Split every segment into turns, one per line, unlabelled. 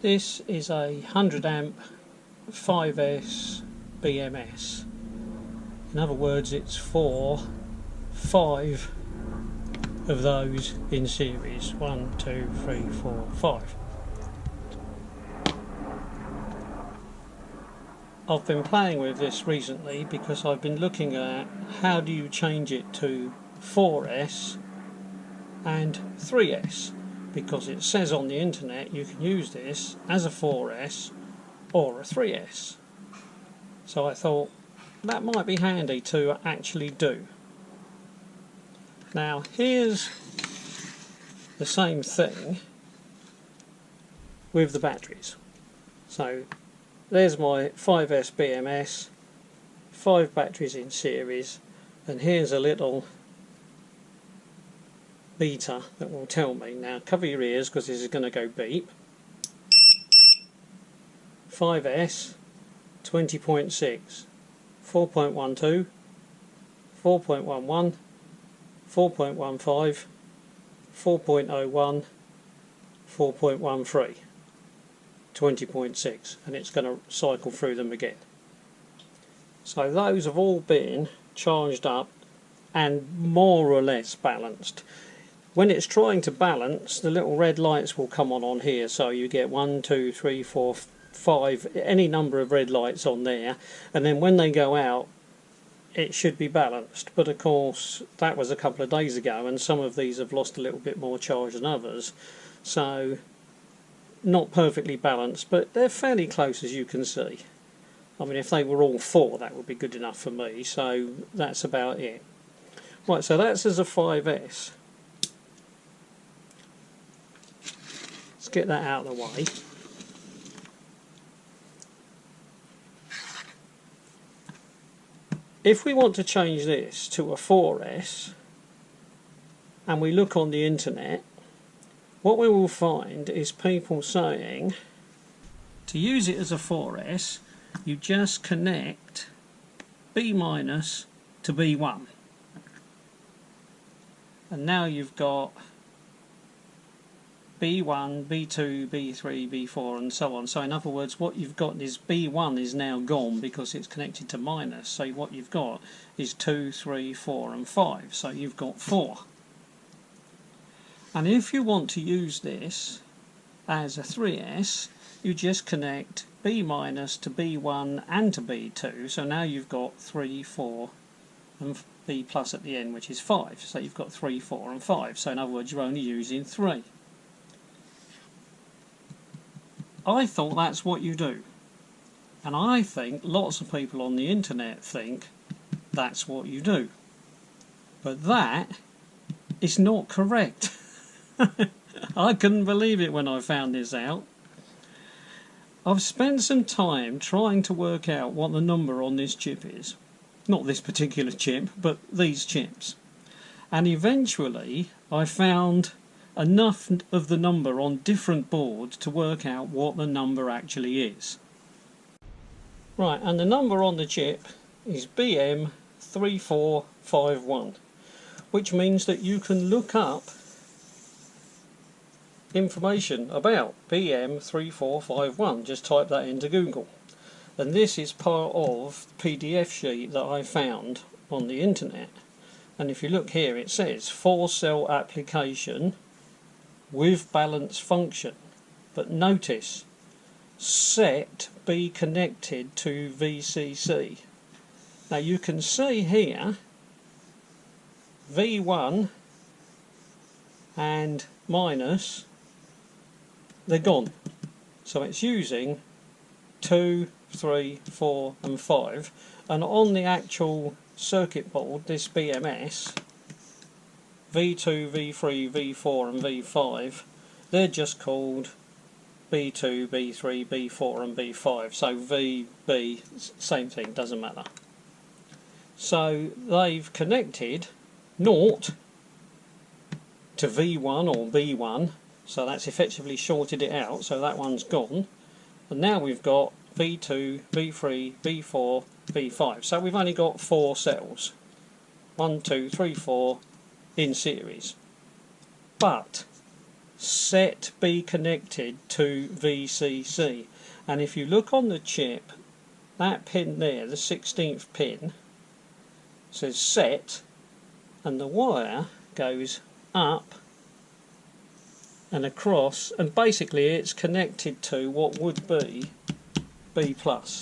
This is a 100 amp 5S BMS. In other words, it's for 5 of those in series. 1, 2, 3, 4, 5. I've been playing with this recently because I've been looking at how do you change it to 4S and 3S, because it says on the internet you can use this as a 4S or a 3S. So I thought that might be handy to actually do. Now here's the same thing with the batteries. So there's my 5S BMS, 5 batteries in series, and here's a little beeper that will tell me. Now cover your ears because this is going to go beep. 5S 20.6, 4.12, 4.11, 4.15, 4.01, 4.13, 20.6, and it's going to cycle through them again. So those have all been charged up and more or less balanced. When it's trying to balance, the little red lights will come on here, so you get 1, 2, 3, 4, 5, any number of red lights on there, and then when they go out it should be balanced. But of course that was a couple of days ago, and some of these have lost a little bit more charge than others, so not perfectly balanced, but they're fairly close, as you can see. I mean, if they were all 4 that would be good enough for me, so that's about it. Right, so that's as a 5S. Let's get that out of the way. If we want to change this to a 4S and we look on the internet, what we will find is people saying to use it as a 4S you just connect B- to B1, and now you've got B1, B2, B3, B4 and so on. So in other words, what you've got is B1 is now gone because it's connected to minus, so what you've got is 2, 3, 4 and 5, so you've got 4. And if you want to use this as a 3S, you just connect B- to B1 and to B2, so now you've got 3, 4 and B plus at the end, which is 5, so you've got 3, 4 and 5, so in other words you're only using 3. I thought that's what you do, and I think lots of people on the internet think that's what you do, but that is not correct. I couldn't believe it when I found this out. I've spent some time trying to work out what the number on this chip is, not this particular chip but these chips, and eventually I found enough of the number on different boards to work out what the number actually is. Right, and the number on the chip is BM3451, which means that you can look up information about BM3451. Just type that into Google, and this is part of the PDF sheet that I found on the internet. And if you look here, it says 4-cell application with balance function, but notice set be connected to VCC. Now you can see here V1 and minus, they're gone, so it's using 2, 3, 4 and 5, and on the actual circuit board, this BMS, V2, V3, V4 and V5, they're just called B2, B3, B4 and B5, so V, B, same thing, doesn't matter. So they've connected 0 to V1 or B1, so that's effectively shorted it out, so that one's gone, and now we've got V2, V3, V4, V5, so we've only got 4 cells, 1, 2, 3, 4 in series. But set be connected to VCC. And if you look on the chip, that pin there, the 16th pin, says set, and the wire goes up and across, and basically it's connected to what would be B+. If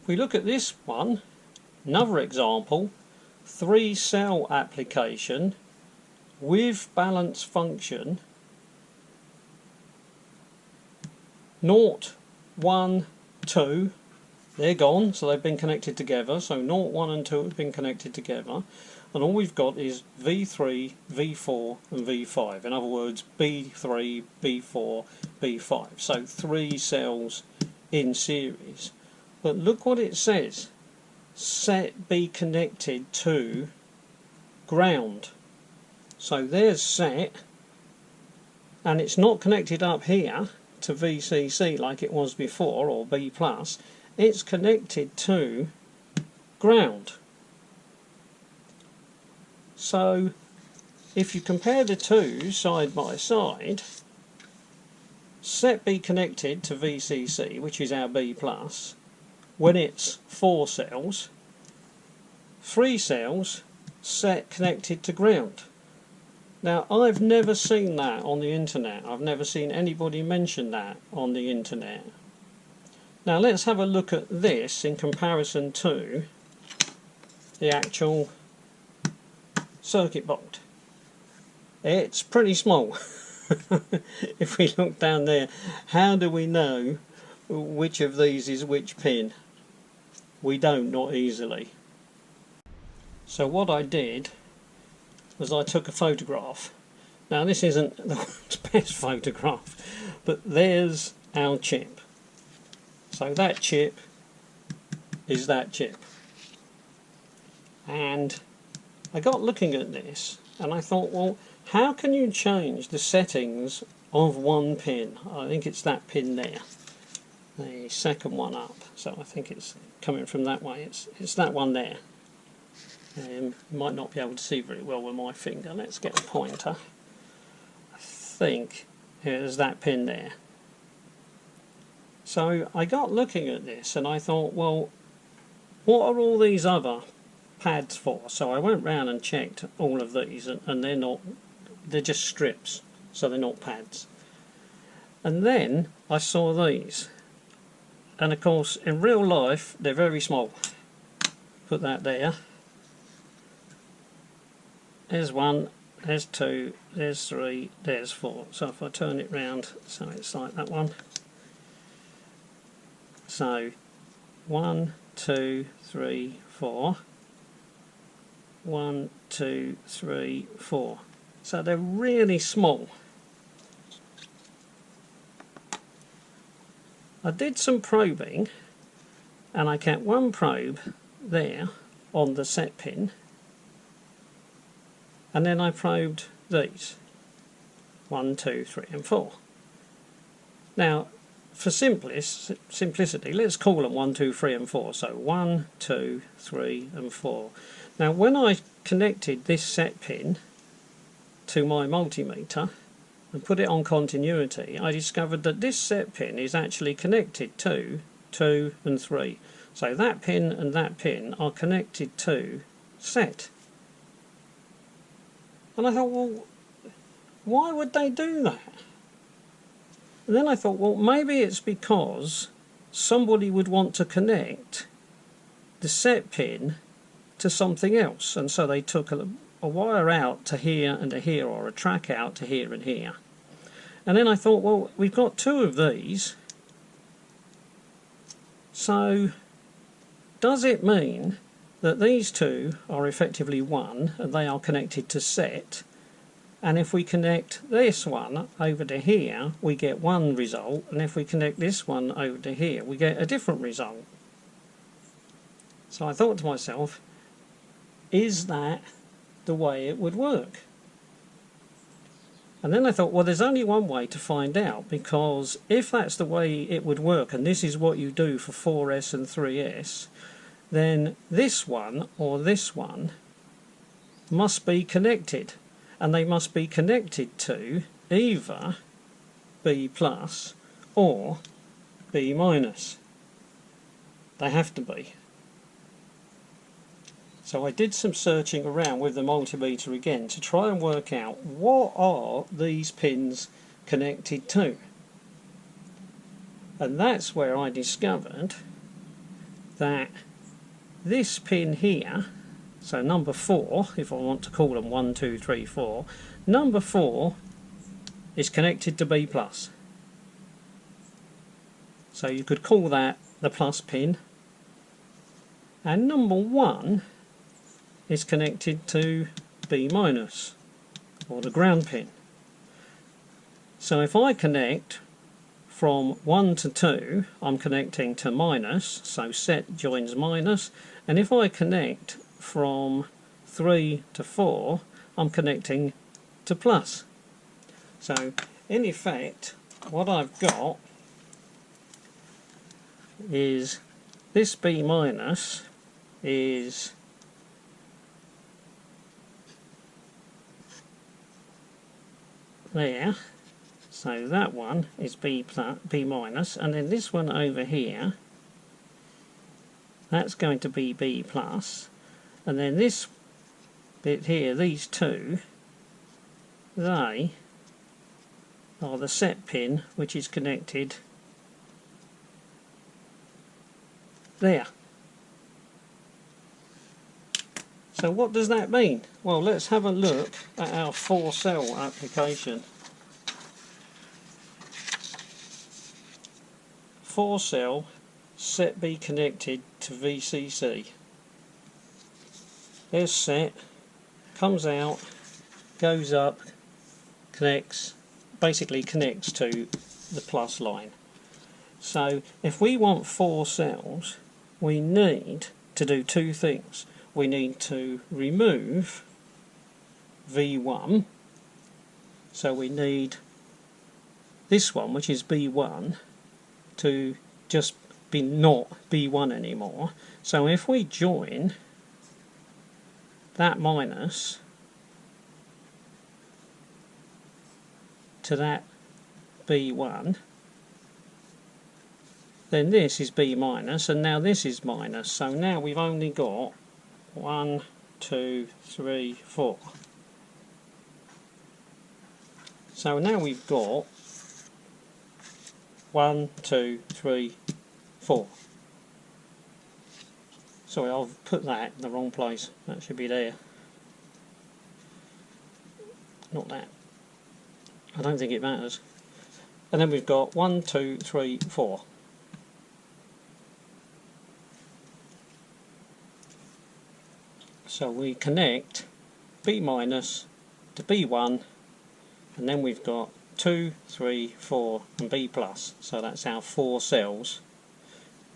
we look at this one, another example, 3-cell application with balance function, 0, 1, 2, they're gone, so they've been connected together, so 0, 1 and 2 have been connected together, and all we've got is V3, V4 and V5, in other words B3, B4, B5, so 3 cells in series. But look what it says, set be connected to ground. So there's set, and it's not connected up here to VCC like it was before, or B+, it's connected to ground. So if you compare the two side by side, set be connected to VCC, which is our B+, when it's 4 cells, 3 cells, set connected to ground. Now, I've never seen that on the internet. I've never seen anybody mention that on the internet. Now let's have a look at this in comparison to the actual circuit board. It's pretty small. If we look down there, how do we know which of these is which pin? We don't, not easily. So what I did was I took a photograph. Now this isn't the world's best photograph, but there's our chip. So that chip is that chip. And I got looking at this and I thought, well, how can you change the settings of one pin? I think it's that pin there, the second one up. So I think it's coming from that way. It's that one there. You might not be able to see very well with my finger. Let's get a pointer. I think there's that pin there. So I got looking at this and I thought, well, what are all these other pads for? So I went round and checked all of these, and they're just strips, so they're not pads. And then I saw these, and of course in real life they're very small. Put that there. There's 1, there's 2, there's 3, there's 4. So if I turn it round, so it's like that one. So 1, 2, 3, 4. 1, 2, 3, 4. So they're really small. I did some probing and I kept one probe there on the set pin, and then I probed these 1, 2, 3 and 4. Now for simplicity, let's call them 1, 2, 3 and 4. So 1, 2, 3 and 4. Now when I connected this set pin to my multimeter and put it on continuity, I discovered that this set pin is actually connected to 2 and 3. So that pin and that pin are connected to set. And I thought, well, why would they do that? And then I thought, well, maybe it's because somebody would want to connect the set pin to something else, and so they took a wire out to here and to here, or a track out to here and here. And then I thought, well, we've got 2 of these, so does it mean that these 2 are effectively 1 and they are connected to set, and if we connect this one over to here we get one result, and if we connect this one over to here we get a different result? So I thought to myself, is that the way it would work? And then I thought, well, there's only one way to find out, because if that's the way it would work and this is what you do for 4S and 3S, then this one or this one must be connected. and they must be connected to either B plus or B minus. They have to be. So I did some searching around with the multimeter again to try and work out what are these pins connected to. And that's where I discovered that this pin here, so number 4, if I want to call them 1, 2, 3, 4, number 4 is connected to B plus. So you could call that the plus pin. And number 1 is connected to B minus, or the ground pin. So if I connect from 1 to 2, I'm connecting to minus, so set joins minus, and if I connect from 3 to 4, I'm connecting to plus. So in effect, what I've got is this B minus is there, so that one is B minus, and then this one over here, that's going to be B plus, and then this bit here, these two, they are the set pin which is connected there. So what does that mean? Well, let's have a look at our 4-cell application. 4-cell set B connected to VCC. There's set, comes out, goes up, connects, basically connects to the plus line. So if we want 4 cells, we need to do 2 things. We need to remove V1, so we need this one, which is B1, to just be not B1 anymore. So if we join that minus to that B1, then this is B minus, and now this is minus, so now we've only got 1, 2, 3, 4. So now we've got 1, 2, 3, 4. Sorry, I've put that in the wrong place. That should be there. Not that. I don't think it matters. And then we've got 1, 2, 3, 4. So we connect B minus to B1, and then we've got 2, 3, 4 and B plus. So that's our 4 cells.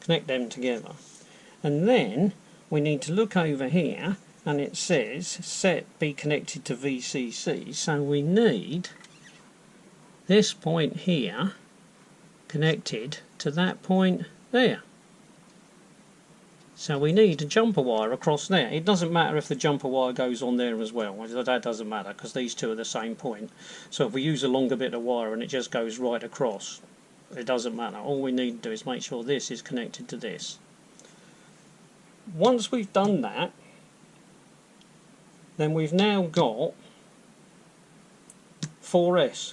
Connect them together. And then we need to look over here, and it says set B connected to VCC. So we need this point here connected to that point there. So we need a jumper wire across there. It doesn't matter if the jumper wire goes on there as well. That doesn't matter because these two are the same point. So if we use a longer bit of wire and it just goes right across, it doesn't matter. All we need to do is make sure this is connected to this. Once we've done that, then we've now got 4S.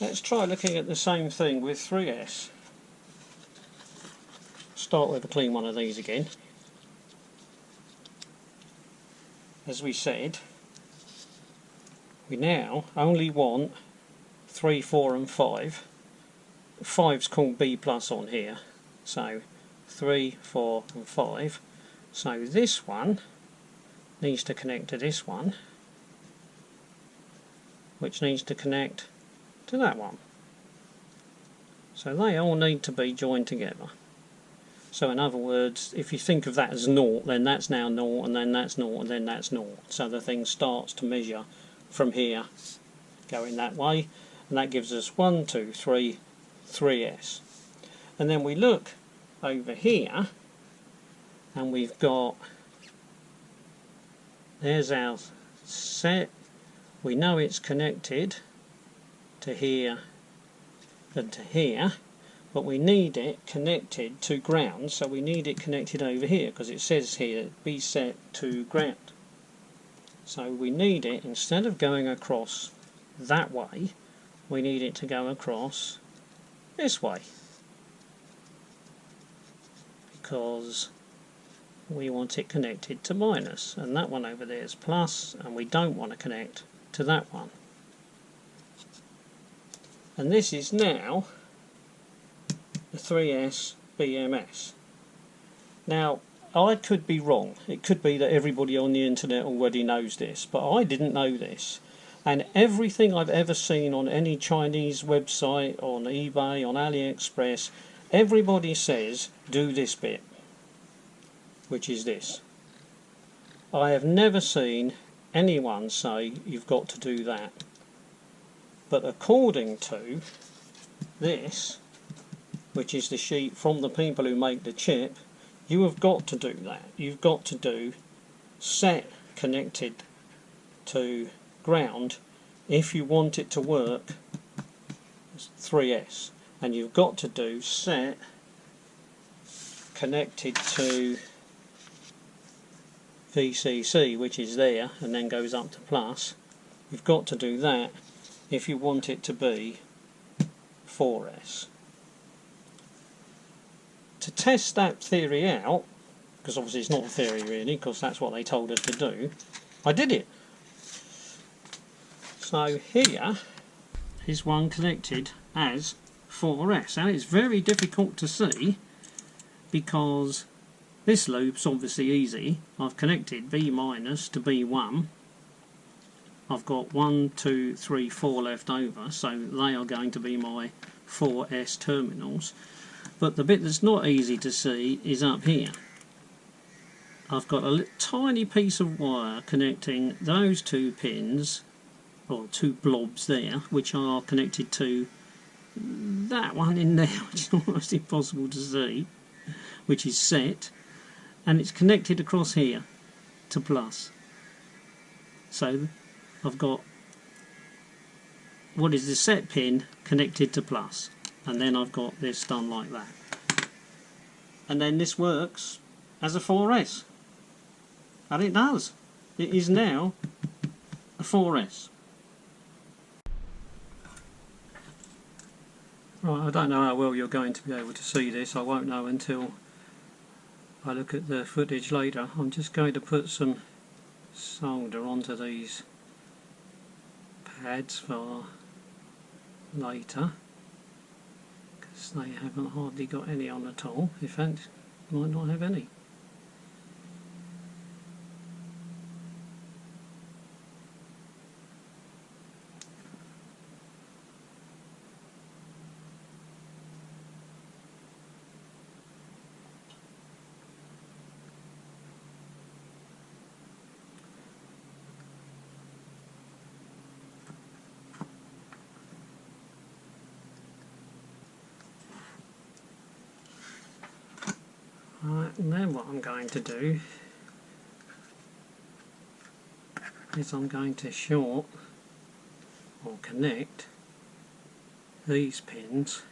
Let's try looking at the same thing with 3S. Start with a clean one of these again. As we said, we now only want 3, 4 and 5. 5's called B plus on here. So 3, 4 and 5. So this one needs to connect to this one, which needs to connect to that one. So they all need to be joined together. So in other words, if you think of that as naught, then that's now naught, and then that's naught, and then that's naught. So the thing starts to measure from here, going that way, and that gives us 1, 2, 3, 3S. And then we look over here, and we've got, there's our set. We know it's connected to here and to here, but we need it connected to ground, so we need it connected over here because it says here be set to ground. So we need it, instead of going across that way, we need it to go across this way, because we want it connected to minus, and that one over there is plus, and we don't want to connect to that one. And this is now the 3S BMS. Now, I could be wrong. It could be that everybody on the internet already knows this, but I didn't know this. And everything I've ever seen on any Chinese website, on eBay, on AliExpress, everybody says do this bit, which is this. I have never seen anyone say you've got to do that. But according to this, which is the sheet from the people who make the chip, you have got to do that. You've got to do set connected to ground if you want it to work as 3S, and you've got to do set connected to VCC, which is there and then goes up to plus. You've got to do that if you want it to be 4S. To test that theory out, because obviously it's not a theory really, because that's what they told us to do, I did it. So here is one connected as 4S, and it's very difficult to see because this loop's obviously easy. I've connected B minus to B1. I've got 1, 2, 3, 4 left over, so they are going to be my 4S terminals. But the bit that's not easy to see is up here. I've got a tiny piece of wire connecting those two pins, or two blobs there, which are connected to that one in there, which is almost impossible to see, which is set, and it's connected across here to plus. So I've got what is the set pin connected to plus, and then I've got this done like that, and then this works as a 4S, and it does. It is now a 4S. Right, I don't know how well you're going to be able to see this. I won't know until I look at the footage later. I'm just going to put some solder onto these pads for later, because they haven't hardly got any on at all. In fact, might not have any. Right, and then what I'm going to do is I'm going to short or connect these pins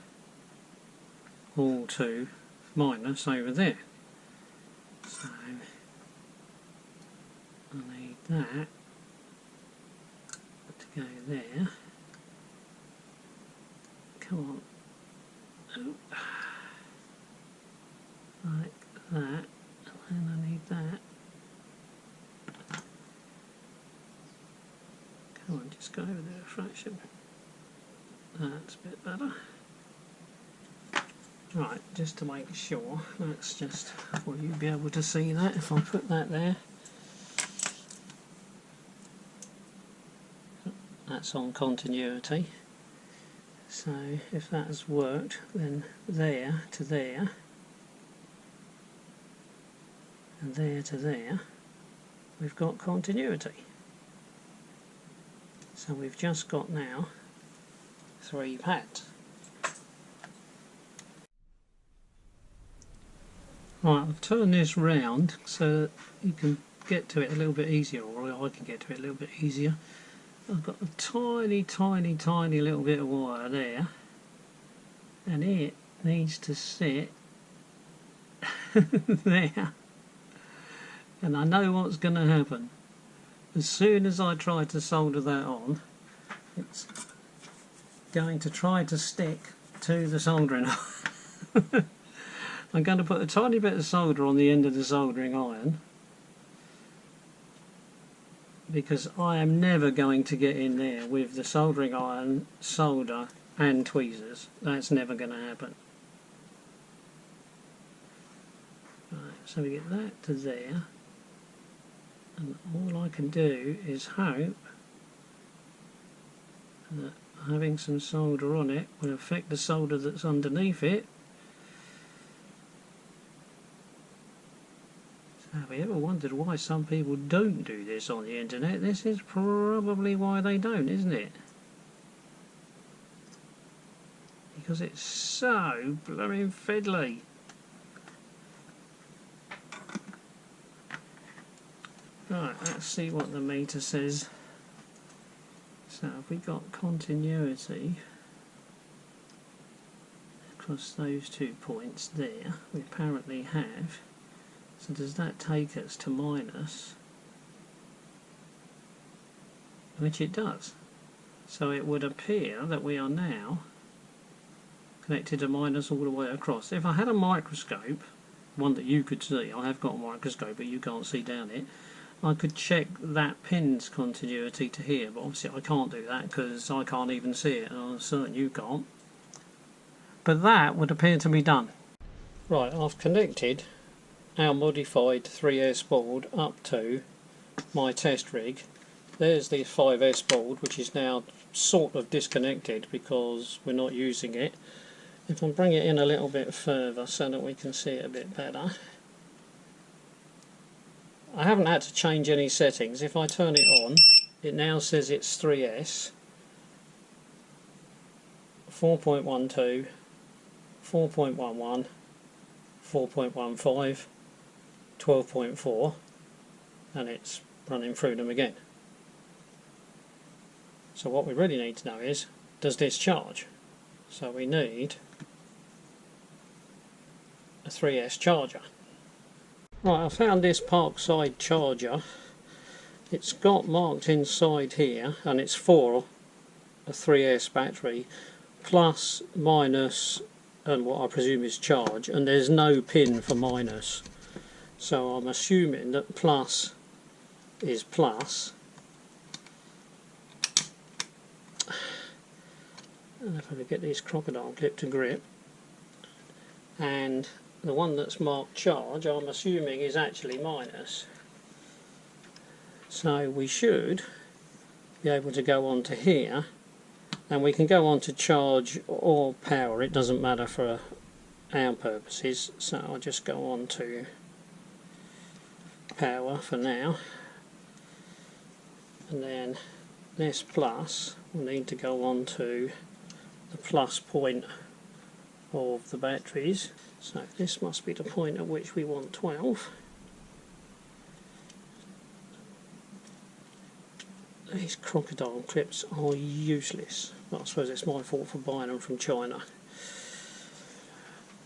all to minus over there. So I need that to go there. Come on. Oh. Like that, and then I need that. Come on, just go over there a fraction. That's a bit better. Right, just to make sure, that's just, will you be able to see that if I put that there? That's on continuity. So if that has worked, then there to there, and there to there, we've got continuity. So we've just got now 3 pads. Right, I've turned this round so that you can get to it a little bit easier, or I can get to it a little bit easier. I've got a tiny little bit of wire there, and it needs to sit there. And I know what's going to happen. As soon as I try to solder that on, it's going to try to stick to the soldering iron. I'm going to put a tiny bit of solder on the end of the soldering iron, because I am never going to get in there with the soldering iron, solder and tweezers. That's never going to happen. Right, so we get that to there, and all I can do is hope that having some solder on it will affect the solder that's underneath it. So have you ever wondered why some people don't do this on the internet? This is probably why they don't, isn't it? Because it's so blooming fiddly. Right, let's see what the meter says. So have we got continuity across those 2 points there? We apparently have. So does that take us to minus? Which it does. So it would appear that we are now connected to minus all the way across. If I had a microscope, one that you could see, I have got a microscope but you can't see down it, I could check that pin's continuity to here, but obviously I can't do that because I can't even see it, and I'm certain you can't. But that would appear to be done. Right, I've connected our modified 3S board up to my test rig. There's the 5S board, which is now sort of disconnected because we're not using it. If I bring it in a little bit further so that we can see it a bit better. I haven't had to change any settings. If I turn it on, it now says it's 3S, 4.12, 4.11, 4.15, 12.4, and it's running through them again. So what we really need to know is, does this charge? So we need a 3S charger. Right, I found this Parkside charger. It's got marked inside here, and it's for a 3S battery, plus, minus, and what I presume is charge, and there's no pin for minus. So I'm assuming that plus is plus. And if I could get this crocodile clip to grip, and the one that's marked charge I'm assuming is actually minus. So we should be able to go on to here, and we can go on to charge or power, it doesn't matter for our purposes. So I'll just go on to power for now, and then this plus will need to go on to the plus point of the batteries. So this must be the point at which we want 12. These crocodile clips are useless, but I suppose it's my fault for buying them from China.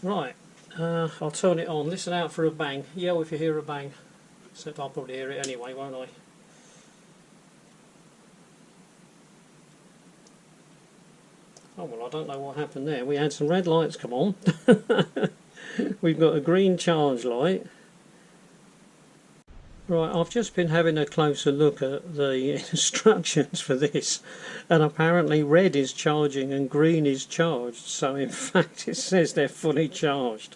Right, I'll turn it on. Listen out for a bang. Yell if you hear a bang. Except I'll probably hear it anyway, won't I? Oh well, I don't know what happened there. We had some red lights come on. We've got a green charge light. Right, I've just been having a closer look at the instructions for this, and apparently red is charging and green is charged, so in fact it says they're fully charged.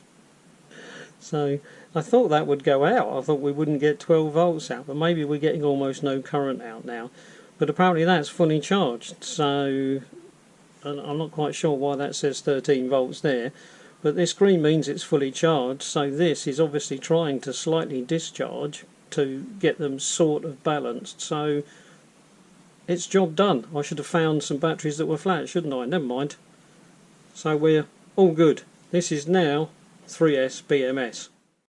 So I thought that would go out. I thought we wouldn't get 12 volts out, but maybe we're getting almost no current out now. But apparently that's fully charged, so and I'm not quite sure why that says 13 volts there, but this green means it's fully charged, so this is obviously trying to slightly discharge to get them sort of balanced. So it's job done. I should have found some batteries that were flat, shouldn't I? Never mind. So we're all good. This is now 3S BMS.